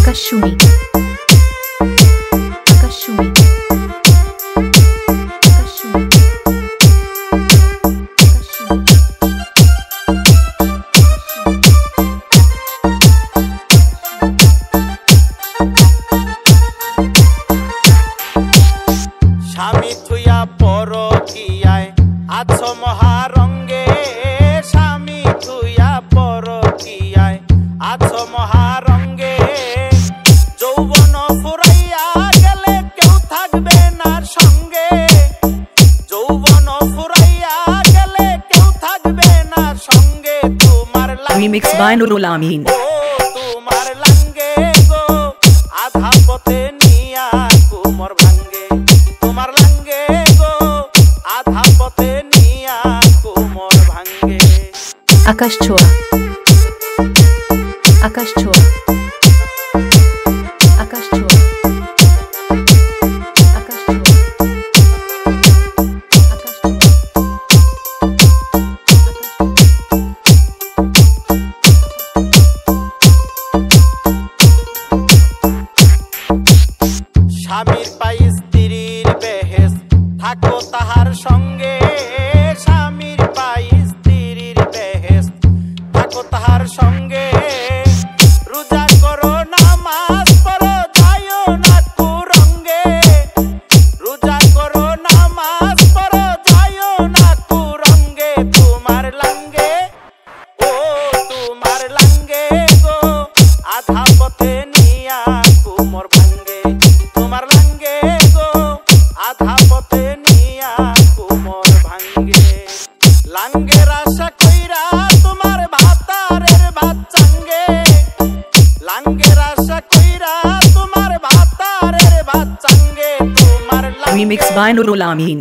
আকাশশুনি আকাশশুনি আকাশশুনি স্বামী থুইয়া পরকিয়ায় আছো মহারঙ্গে, স্বামী থুইয়া পরকিয়ায় আছো মহারঙ্গে। যৌবন ফুরাইয়া গেলে কেউ থাকবে না সঙ্গে, যৌবন ফুরাইয়া গেলে কেউ থাকবে না সঙ্গে। তোমার Remix by Nurul Amin. তোমার লাঙ্গে গো আধা পথে নিয়া কুমর ভাঙ্গে, তোমার লাঙ্গে গো আধা পথে নিয়া কুমর ভাঙ্গে। আকাশ ছোঁয়া আকাশ ছোঁয়া আকাশ ছোঁয়া আকাশ ছোঁয়া আকাশ স্বামীর পাই স্ত্রীর বেহেস থাকো তাহার সঙ্গে, স্বামীর পাই স্ত্রীর বেহেস থাকো তাহার সঙ্গে। রোজা করো নামাজ পড়ো যাইও না কুরঙ্গে, রোজা করো নামাজ পড়ো যাইও না কুরঙ্গে। তোমার লাঙ্গে ও তোমার লাঙ্গে গো আধা পথে নিয়া কুমর ভাঙ্গে, তোমার লাঙ্গে গো আধা পথে নিয়া কুমর ভাঙ্গে। লাঙ্গের আশা কইরা তোমার ভাতারের ভাত চাঙ্গে, লাঙ্গের আশা কইরা তোমার ভাতারের ভাত চাঙ্গে। তোমার Remix by Nurul Amin.